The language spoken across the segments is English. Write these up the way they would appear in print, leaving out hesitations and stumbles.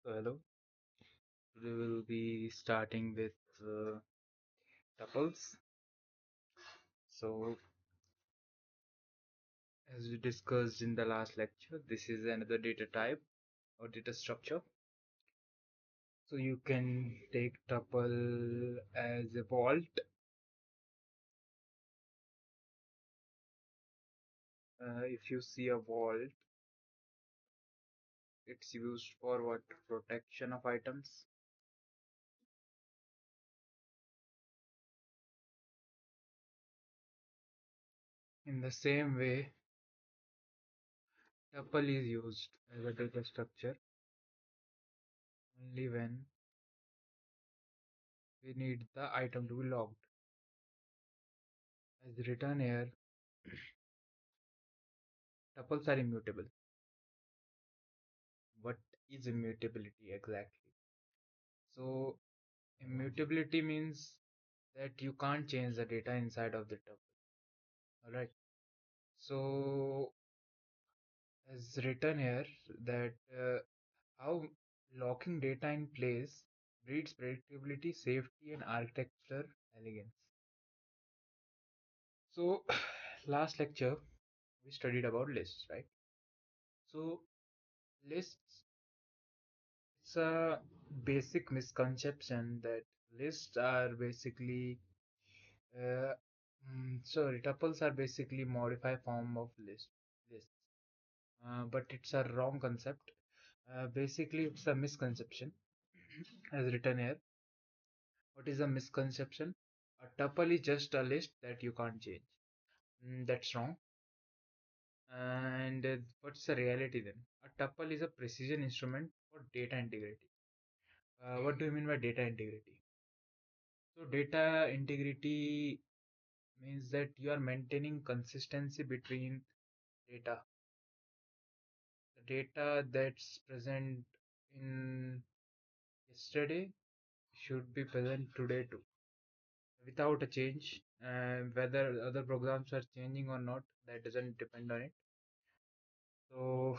So hello, today we'll be starting with tuples. So as we discussed in the last lecture, this is another data type or data structure. So you can take tuple as a vault. If you see a vault, it's used for what? Protection of items. In the same way, tuple is used as a data structure only when we need the item to be logged. As written here, tuples are immutable. What is immutability exactly? So, immutability means that you can't change the data inside of the tuple. Alright. So, as written here, that how locking data in place breeds predictability, safety, and architectural elegance. So, last lecture we studied about lists, right? So, lists, it's a basic misconception that lists are basically sorry, tuples are basically modified form of lists, but it's a wrong concept. Basically, it's a misconception, as written here. What is a misconception? A tuple is just a list that you can't change. That's wrong. And what's the reality then? A tuple is a precision instrument for data integrity. What do you mean by data integrity? So, data integrity means that you are maintaining consistency between data, the data that's present in yesterday should be present today too, without a change. Whether other programs are changing or not, that doesn't depend on it. So,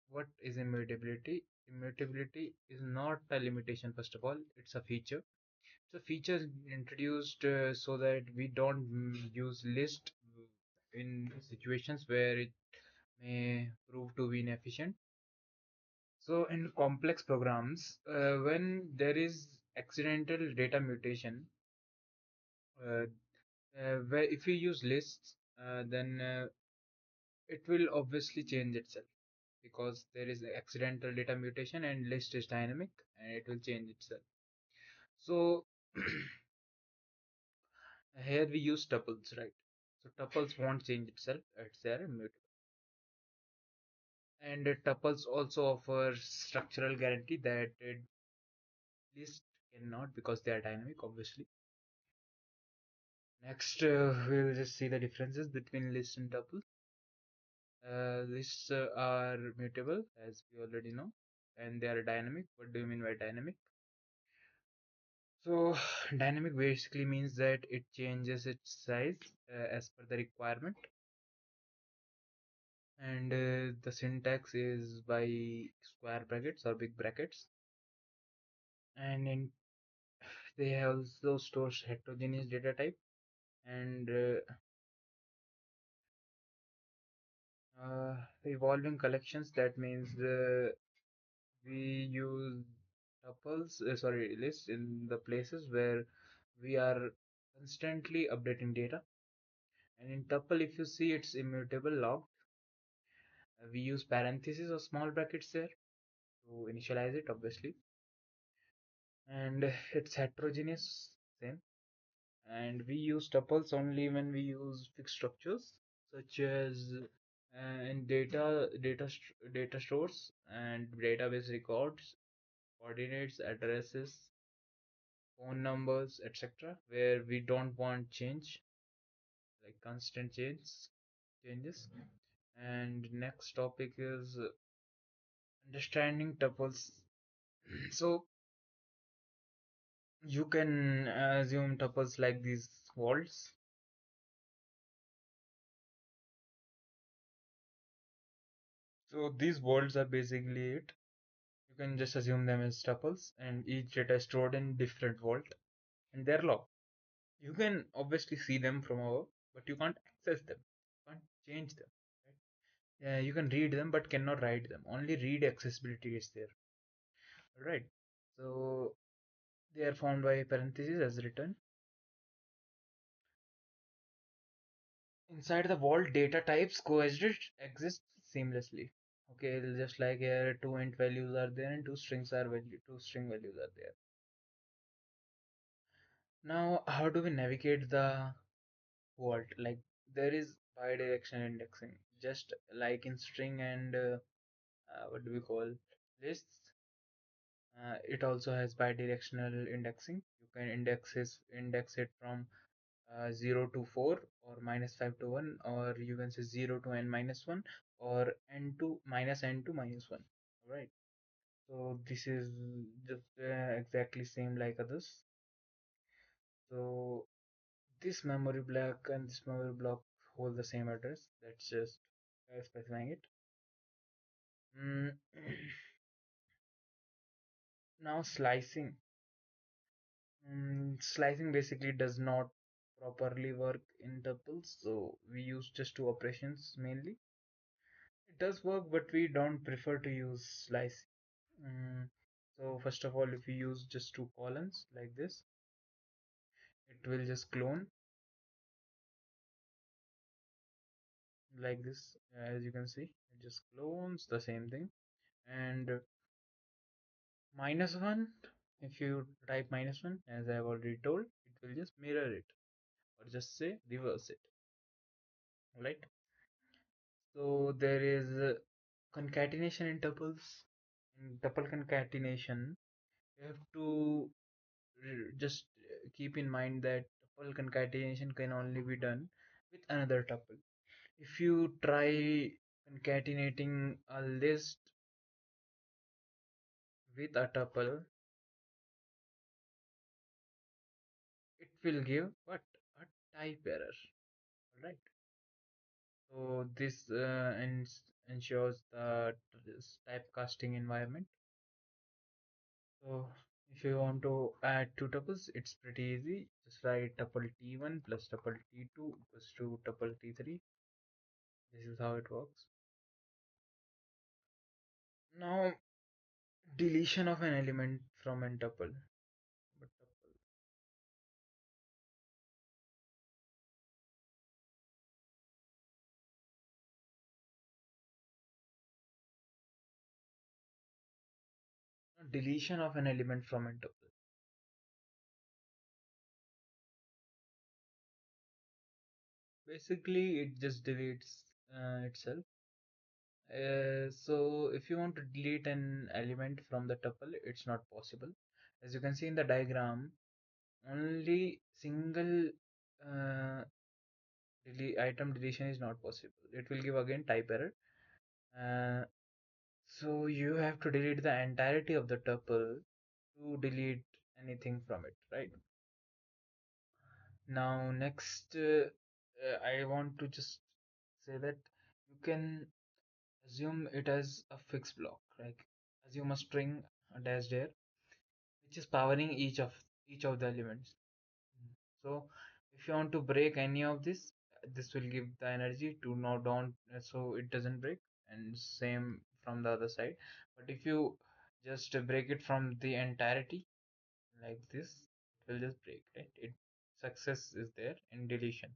what is immutability? Immutability is not a limitation, first of all, it's a feature. So, features introduced so that we don't use list in situations where it may prove to be inefficient. So in complex programs, when there is accidental data mutation, uh, where if you use lists, then it will obviously change itself because there is accidental data mutation and list is dynamic and it will change itself. So here we use tuples, right? So tuples won't change itself; it's there immutable. And tuples also offer structural guarantee that list cannot because they are dynamic, obviously. Next, we'll just see the differences between list and tuple. Lists are mutable, as we already know, and they are dynamic. What do you mean by dynamic? So, dynamic basically means that it changes its size as per the requirement, and the syntax is by square brackets or big brackets, and they also store heterogeneous data type and evolving collections. That means we use tuples, sorry, lists in the places where we are constantly updating data. And in tuple, if you see it's immutable logged, we use parentheses or small brackets there to initialize it, obviously. And it's heterogeneous, same. And we use tuples only when we use fixed structures, such as in data stores and database records, coordinates, addresses, phone numbers, etc., where we don't want change, like constant changes. And next topic is understanding tuples. So you can assume tuples like these vaults. So these vaults are basically it. You can just assume them as tuples, and each data is stored in different vault, and they're locked. You can obviously see them from above, but you can't access them. You can't change them. Right? Yeah, you can read them, but cannot write them. Only read accessibility is there. Right. So they are found by parentheses as written. Inside the vault, data types exist seamlessly. Okay, just like here, two int values are there and two string values are there. Now, how do we navigate the vault? Like there is bidirectional indexing, just like in string and what do we call lists. It also has bidirectional indexing. You can index it from 0 to 4 or -5 to 1, or you can say 0 to n minus 1 or n to minus 1. Right. So this is just exactly same like others. So this memory block and this memory block hold the same address. That's just specifying it. Mm. Now slicing. Slicing basically does not properly work in tuples, so we use just two operations mainly. It does work, but we don't prefer to use slicing. So first of all, if we use just two columns like this, it will just clone like this. As you can see, it just clones the same thing. And -1, if you type -1, as I've already told, it will just mirror it or just say reverse it, right? So there is concatenation in tuples. In tuple concatenation, you have to just keep in mind that tuple concatenation can only be done with another tuple. If you try concatenating a list with a tuple, it will give what? A type error, right? So this ensures the typecasting environment. So if you want to add two tuples, it's pretty easy. Just write tuple t1 plus tuple t2 equals to tuple t3. This is how it works. Now, deletion of an element from an tuple. But deletion of an element from an tuple. Basically, it just deletes itself. So if you want to delete an element from the tuple, it's not possible. As you can see in the diagram, only single uh, item deletion is not possible. It will give again type error. Uh, so you have to delete the entirety of the tuple to delete anything from it, right? Now, next, I want to just say that you can assume it as a fixed block, like assume a string, a dash there, which is powering each of the elements. So if you want to break any of this will give the energy to now down so it doesn't break, and same from the other side. But if you just break it from the entirety like this, it will just break, right? It success is there in deletion.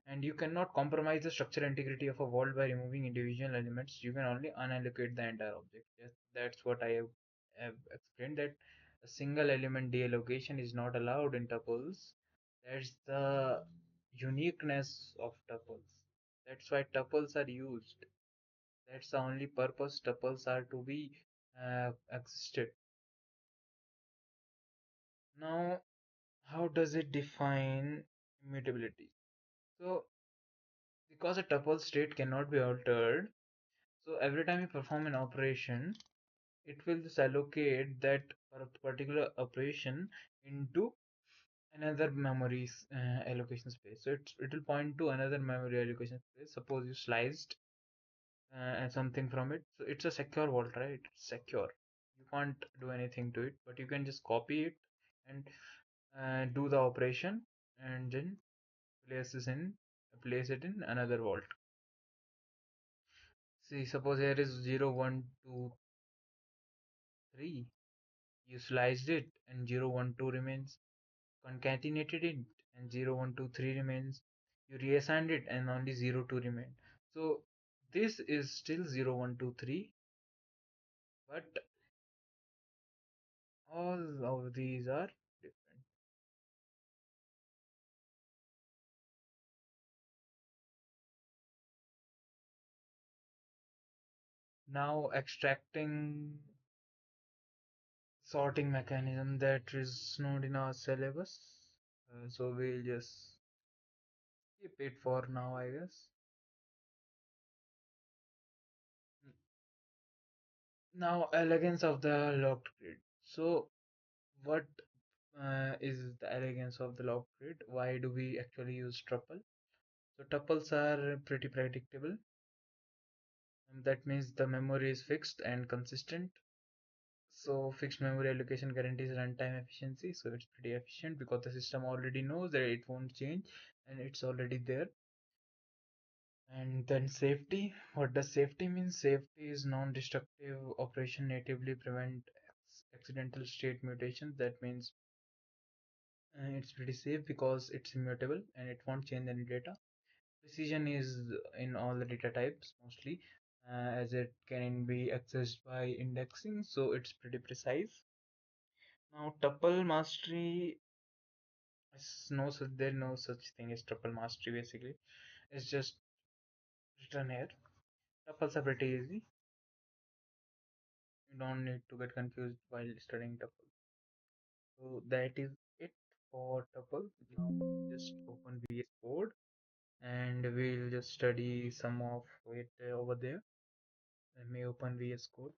And you cannot compromise the structural integrity of a vault by removing individual elements. You can only unallocate the entire object. Yes, that's what I have explained, that a single element deallocation is not allowed in tuples. That's the uniqueness of tuples. That's why tuples are used. That's the only purpose tuples are to be existed. Now, how does it define immutability? So, because a tuple state cannot be altered, so every time you perform an operation, it will just allocate that particular operation into another memory allocation space. So it will point to another memory allocation space. Suppose you sliced and something from it. So it's a secure vault, right? It's secure. You can't do anything to it, but you can just copy it and do the operation and then place this in place it in another vault. See, suppose here is 0, 1, 2, 3. You sliced it and 0, 1, 2 remains. Concatenated it and 0, 1, 2, 3 remains. You reassigned it and only 0, 2 remain. So this is still 0, 1, 2, 3, but all of these are different. Now extracting sorting mechanism that is not in our syllabus. So we'll just keep it for now, I guess. Now elegance of the locked grid. So what is the elegance of the locked grid? Why do we actually use tuple? So tuples are pretty predictable. And that means the memory is fixed and consistent. So fixed memory allocation guarantees runtime efficiency. So it's pretty efficient because the system already knows that it won't change and it's already there. And then safety. What does safety mean? Safety is non-destructive operation natively prevent accidental state mutations. That means it's pretty safe because it's immutable and it won't change any data. Precision is in all the data types mostly, as it can be accessed by indexing, so it's pretty precise. Now, tuple mastery is there no such thing as tuple mastery basically. It's just written here. Tuples are pretty easy. You don't need to get confused while studying tuple. So that is it for tuple. Now just open VS Code and we'll just study some of it over there. Let me open VS Code.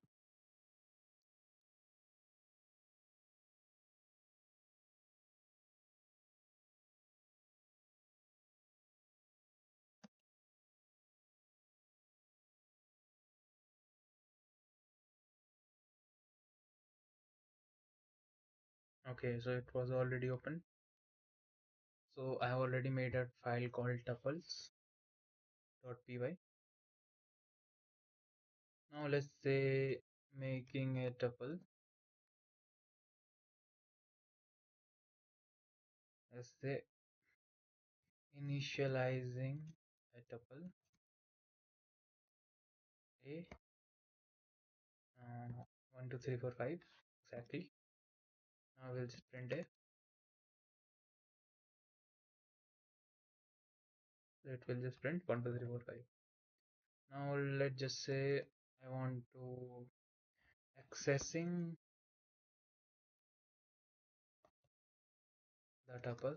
Okay, so it was already open. So I have already made a file called tuples.py. Now let's say making a tuple. Let's say initializing a tuple a 1, 2, 3, 4, 5 exactly. Now we'll just print a. So it will just print 1, 2, 3, 4, 5. Now let's just say I want to accessing the tuple.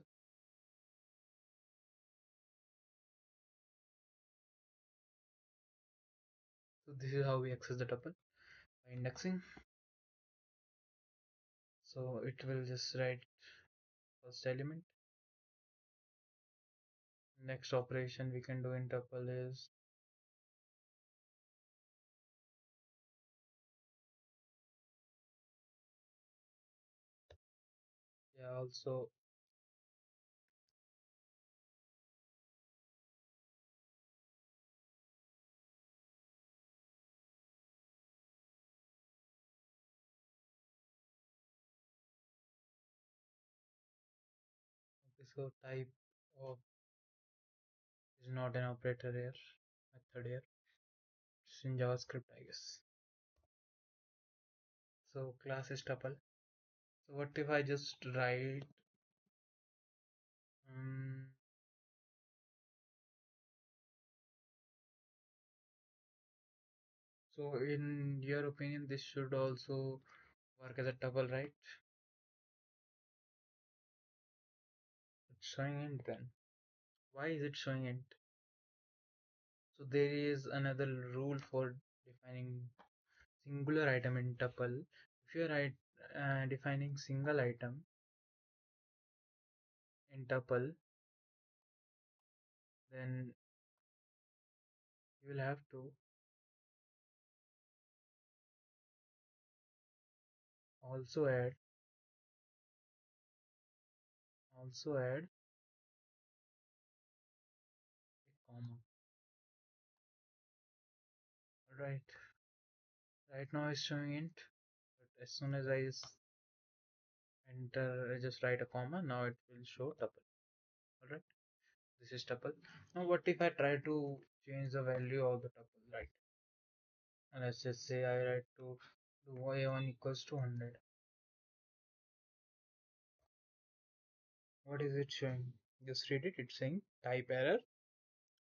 So this is how we access the tuple by indexing. So it will just write first element. Next operation we can do in tuple is also okay, so type of is not an operator here, method here. It's in JavaScript, I guess. So class is tuple. So what if I just write um, so in your opinion this should also work as a tuple, right? It's showing int then. Why is it showing int? So there is another rule for defining singular item in tuple. If you are defining single item in tuple, then you will have to Also add also add a comma. Right. Right now it's showing int, but as soon as I just enter, I just write a comma. Now it will show tuple. All right. This is tuple. Now what if I try to change the value of the tuple? Right. And let's just say I write to do a1 equals to 100. What is it showing? Just read it. It's saying type error.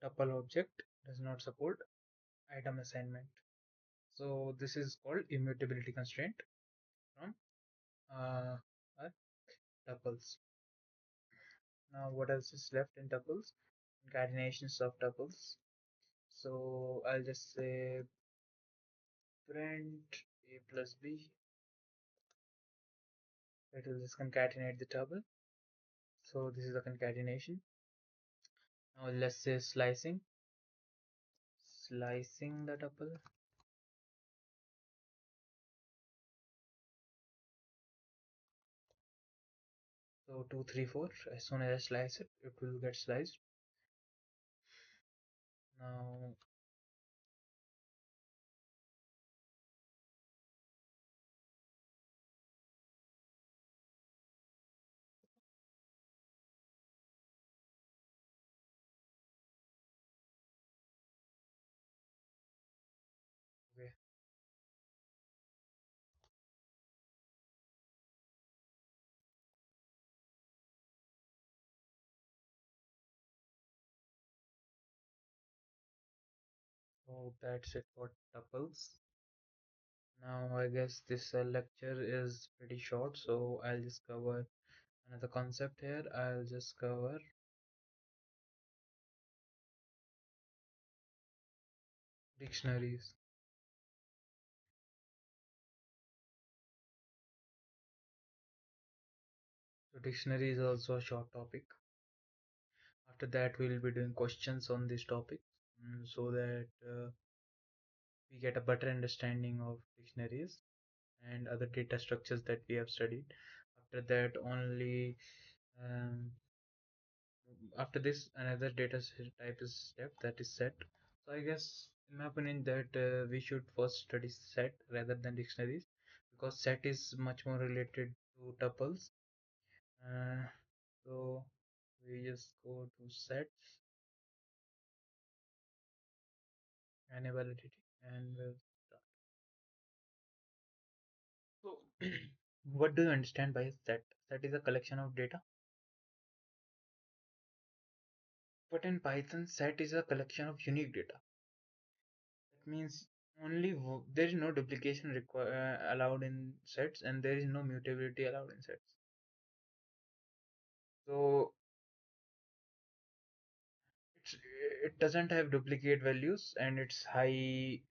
Tuple object does not support item assignment. So this is called immutability constraint from uh, uh, tuples. Now what else is left in tuples? Concatenations of tuples. So I'll just say print a plus b. It will just concatenate the tuple. So this is the concatenation. Now let's say slicing the tuple. So 2, 3, 4. As soon as I slice it, it will get sliced. Now okay. So that's it for tuples. Now I guess this lecture is pretty short, so I'll just cover another concept here. I'll just cover dictionaries. So dictionary is also a short topic. After that, we'll be doing questions on this topic, so that we get a better understanding of dictionaries and other data structures that we have studied. After that, only um, after this, another type is left, that is set. So I guess, in my opinion, that we should first study set rather than dictionaries, because set is much more related to tuples. Uh, so we just go to sets and validity, and we'll start. So, what do you understand by a set? Set is a collection of data. But in Python, set is a collection of unique data. That means there is no duplication allowed in sets, and there is no mutability allowed in sets. So it's, it doesn't have duplicate values, and it's high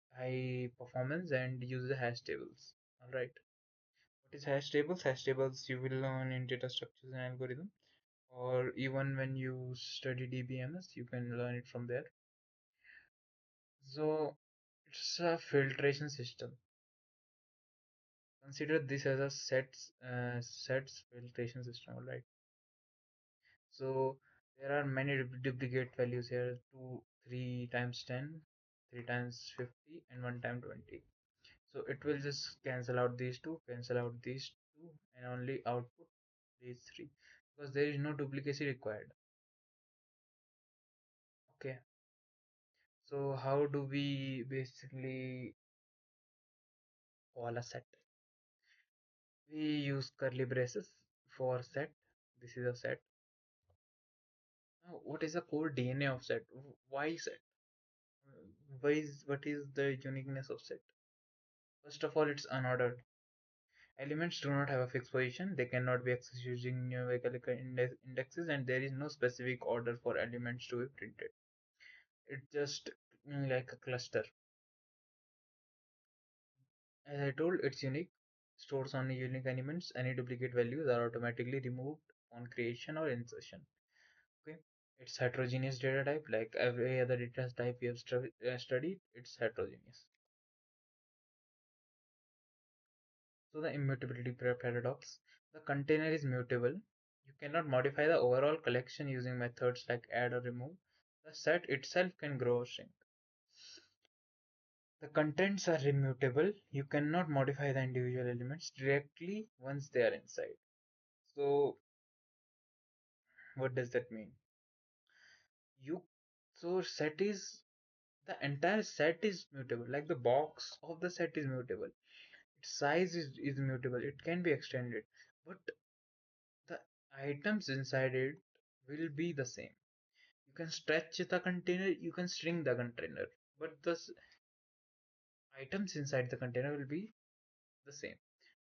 performance and uses hash tables. All right. What is hash tables? Hash tables you will learn in data structures and algorithm, or even when you study DBMS, you can learn it from there. So it's a filtration system. Consider this as a sets filtration system, all right? So there are many duplicate values here: 2, 3 times 10, 3 times 50, and 1 time 20. So it will just cancel out these two, cancel out these two, and only output these three, because there is no duplicacy required. Okay. So how do we basically call a set? We use curly braces for set. This is a set. Now, what is the core DNA of set? Why set? What is the uniqueness of set? First of all, it's unordered. Elements do not have a fixed position. They cannot be accessed using numerical indexes, and there is no specific order for elements to be printed. It's just like a cluster. As I told, it's unique. Stores only unique elements. Any duplicate values are automatically removed on creation or insertion. Okay. It's heterogeneous data type, like every other data type we have studied. It's heterogeneous. So the immutability paradox. The container is mutable. You cannot modify the overall collection using methods like add or remove. The set itself can grow or shrink. The contents are immutable. You cannot modify the individual elements directly once they are inside. So what does that mean? You so set is the entire set is mutable. Like the box of the set is mutable. Its size is mutable. It can be extended. But the items inside it will be the same. You can stretch the container, you can shrink the container, but the items inside the container will be the same.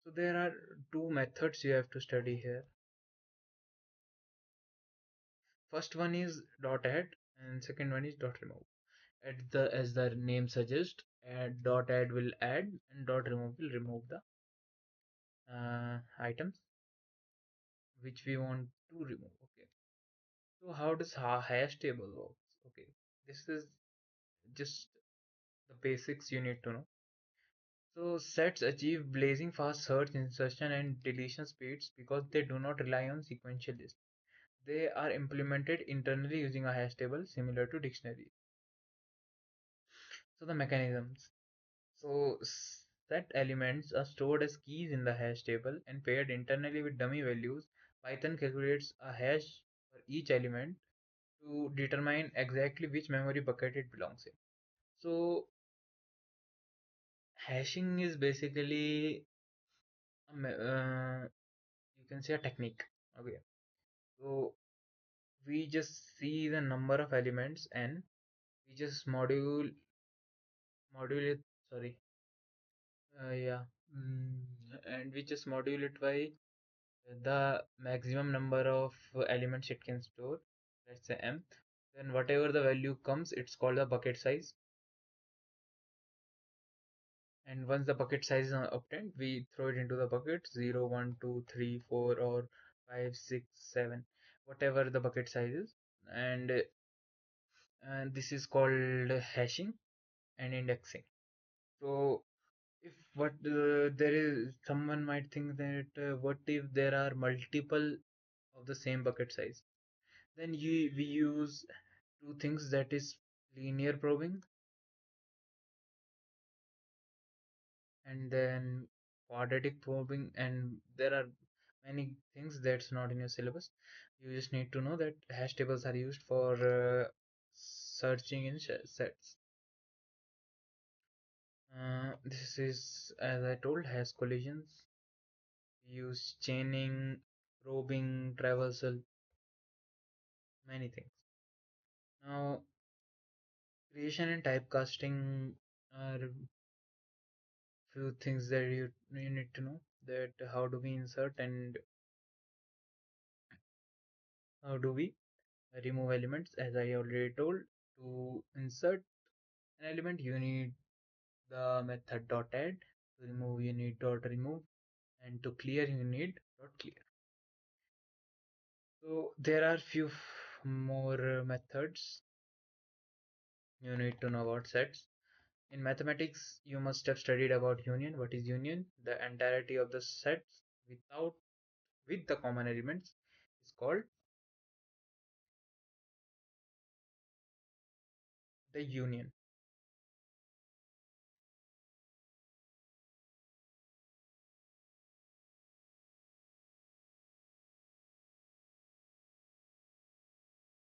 So there are two methods you have to study here. First one is dot add and second one is dot remove. At the as the name suggests, dot add will add and dot remove will remove the items which we want to remove. Okay. So how does hash table works? Okay. This is just the basics you need to know. So sets achieve blazing fast search, insertion, and deletion speeds because they do not rely on sequential lists. They are implemented internally using a hash table similar to dictionary. So the mechanisms. So set elements are stored as keys in the hash table and paired internally with dummy values. Python calculates a hash for each element to determine exactly which memory bucket it belongs in. So hashing is basically you can say a technique. Okay. So we just see the number of elements and we just module it, sorry, yeah, mm, and we just module it by the maximum number of elements it can store, let's say m. Then whatever the value comes, it's called the bucket size. And once the bucket size is obtained, we throw it into the bucket 0, 1, 2, 3, 4, or 5, 6, 7, whatever the bucket size is. And this is called hashing and indexing. So if what there is someone might think that what if there are multiple of the same bucket size, then we use two things, that is linear probing and then quadratic probing, and there are many things that's not in your syllabus. You just need to know that hash tables are used for searching in sets. This is, as I told, has collisions. Use chaining, probing, traversal, many things. Now, creation and typecasting are few things that you need to know. That how do we insert and how do we remove elements? As I already told, to insert an element, you need the method dot add. To remove, you need dot remove, and to clear, you need dot clear. So there are few more methods you need to know about sets. In mathematics, you must have studied about union. What is union? The entirety of the sets without with the common elements is called the union.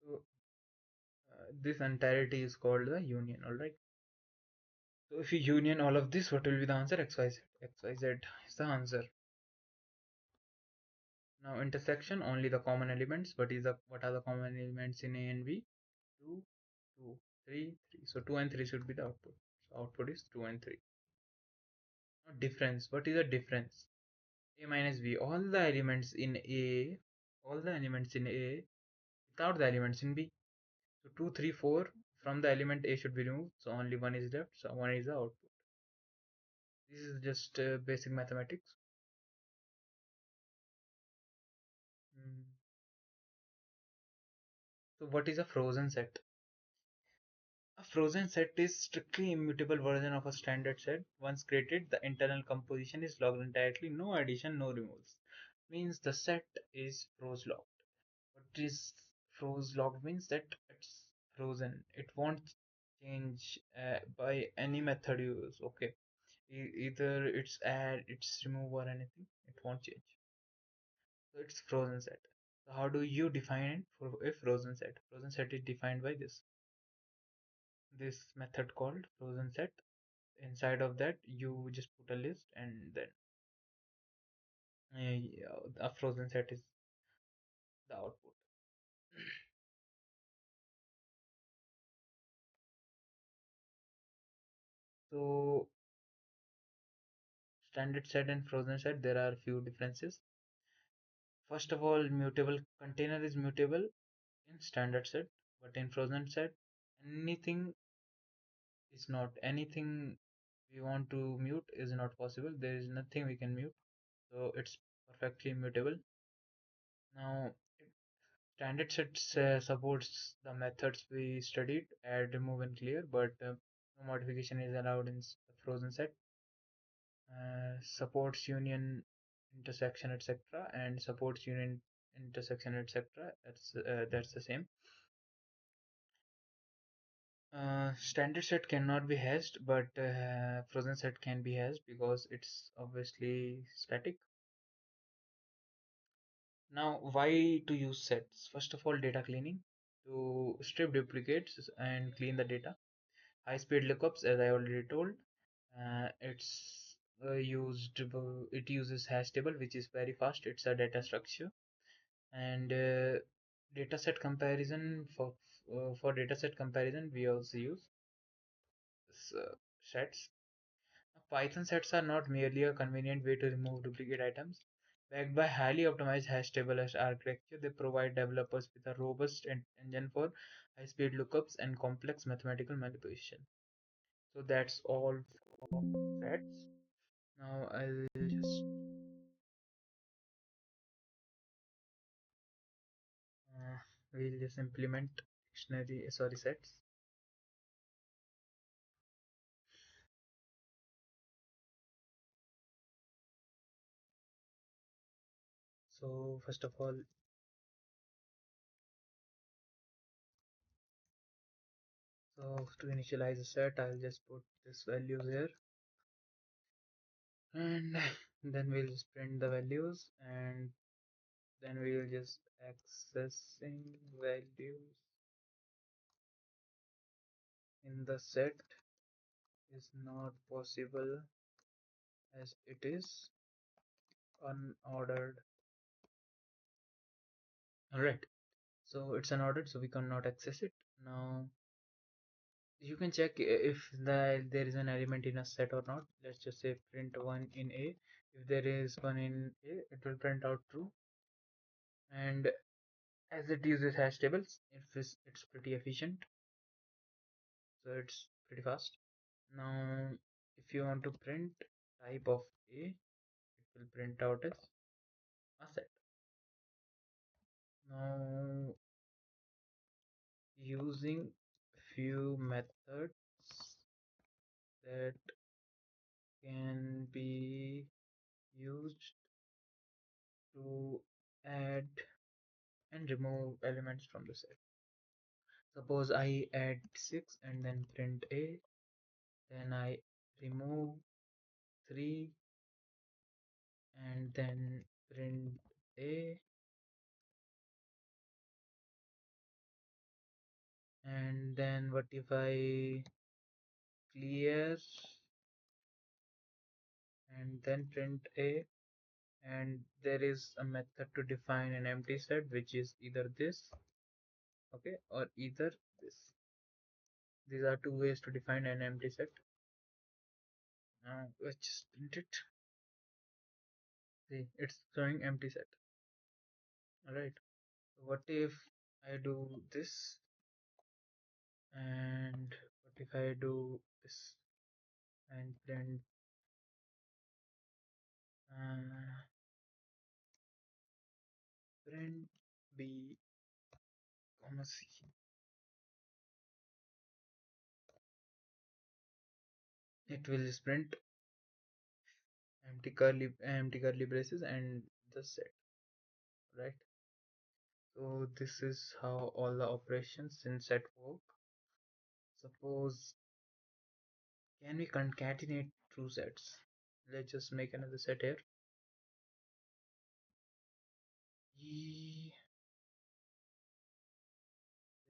So this entirety is called the union. All right. So if you union all of this, what will be the answer? X Y Z. X Y Z is the answer. Now intersection, only the common elements. What are the common elements in A and B? 2, 2, 3, 3. So 2 and 3 should be the output. So output is 2 and 3. Now difference. What is the difference? A minus B. All the elements in A without the elements in B. So 2, 3, 4 from the element A should be removed. So only one is left. So one is the output. This is just basic mathematics. Mm. So what is a frozen set? A frozen set is strictly immutable version of a standard set. Once created, the internal composition is locked entirely, no addition, no removals. Means the set is froze locked. What is froze locked means that it's frozen. It won't change by any method you use. Okay, either it's add, it's remove, or anything. It won't change. So it's frozen set. So how do you define it for a frozen set? Frozen set is defined by this method called frozen set. Inside of that, you just put a list, and then a frozen set is the output. So standard set and frozen set, there are few differences. First of all, mutable container is mutable in standard set, but in frozen set, anything is not. Anything we want to mute is not possible. There is nothing we can mute, so it's perfectly mutable. Now, standard set supports the methods we studied, add, remove, and clear, but no modification is allowed in the frozen set. Supports union, intersection, etc., and supports union, intersection, etc. That's the same. Standard set cannot be hashed, but frozen set can be hashed because it's obviously static. Now, why to use sets? First of all, data cleaning to strip duplicates and clean the data. High speed lookups, as I already told. It's used. It uses hash table, which is very fast. It's a data structure, and dataset comparison for dataset comparison we also use sets. Python sets are not merely a convenient way to remove duplicate items. Backed by highly optimized hash table as architecture, they provide developers with a robust engine for high-speed lookups and complex mathematical manipulation. So that's all for sets. Now uh, we'll just implement dictionary, sorry, sets. So first of all, so to initialize a set, I'll just put this value here, and then we'll just print the values, and then we'll just accessing values in the set is not possible as it is unordered. Alright, so it's unordered, so we cannot access it. Now you can check if there is an element in a set or not. Let's just say print 1 in A. If there is 1 in A, it will print out true. And as it uses hash tables, it's pretty efficient, so it's pretty fast. Now, if you want to print type of A, it will print out as a set. Now, using few methods that can be used to add and remove elements from the set. Suppose I add 6 and then print A, then I remove 3 and then print A, and then what if I clear and then print A, and there is a method to define an empty set, which is either this, okay, or either this. These are two ways to define an empty set. Now let's just print it. See, it's showing empty set. Alright, what if I do this, and what if I do this and print uh, print B, comma C. It will just print empty curly braces and the set, right? So this is how all the operations in set work. Suppose, can we concatenate two sets? Let's just make another set here. E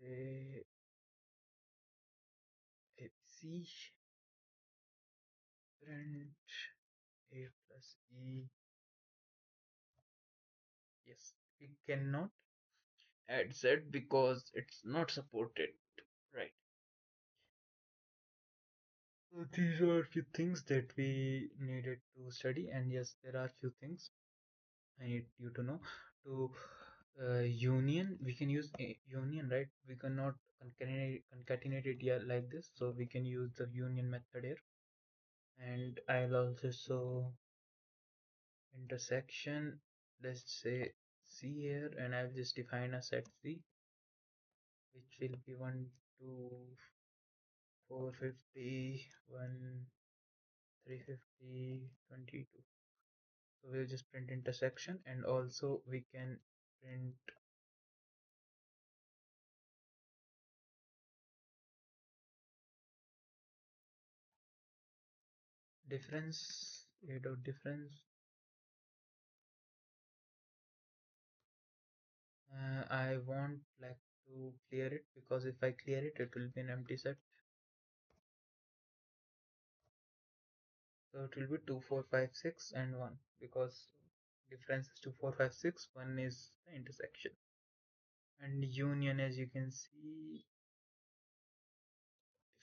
A A C print A plus E. Yes, we cannot add Z because it's not supported, right? So these are a few things that we needed to study, and yes, there are few things I need you to know. To union, we can use a union, right? We cannot concatenate it here like this, so we can use the union method here. And I'll also show intersection. Let's say C here, and I'll just define a set C, which will be 1, 2, 450, 1, 350, 22. So we'll just print intersection, and also we can print difference, a dot difference. I want like to clear it, because if I clear it, it will be an empty set. So it will be 2, 4, 5, 6, and 1, because difference is 2, 4, 5, 6. 1 is the intersection. And union, as you can see,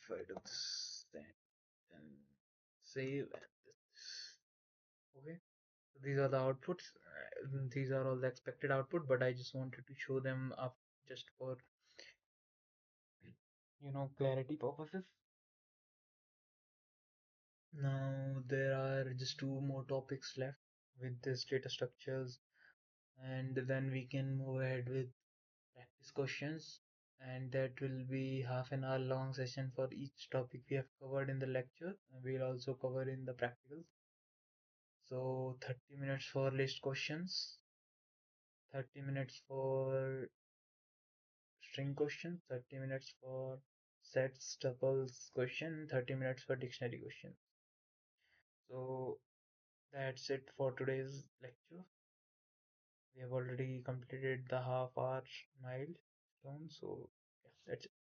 if I do this, then save and this. Okay. So these are the outputs. These are all the expected output, but I just wanted to show them up just for clarity purposes. Now there are just two more topics left with this data structures, and then we can move ahead with practice questions, and that will be half an hour long session for each topic we have covered in the lecture. We'll also cover in the practicals. So 30 minutes for list questions, 30 minutes for string question, 30 minutes for sets, tuples question, 30 minutes for dictionary question. So that's it for today's lecture. We have already completed the half hour milestone, so yeah, that's it.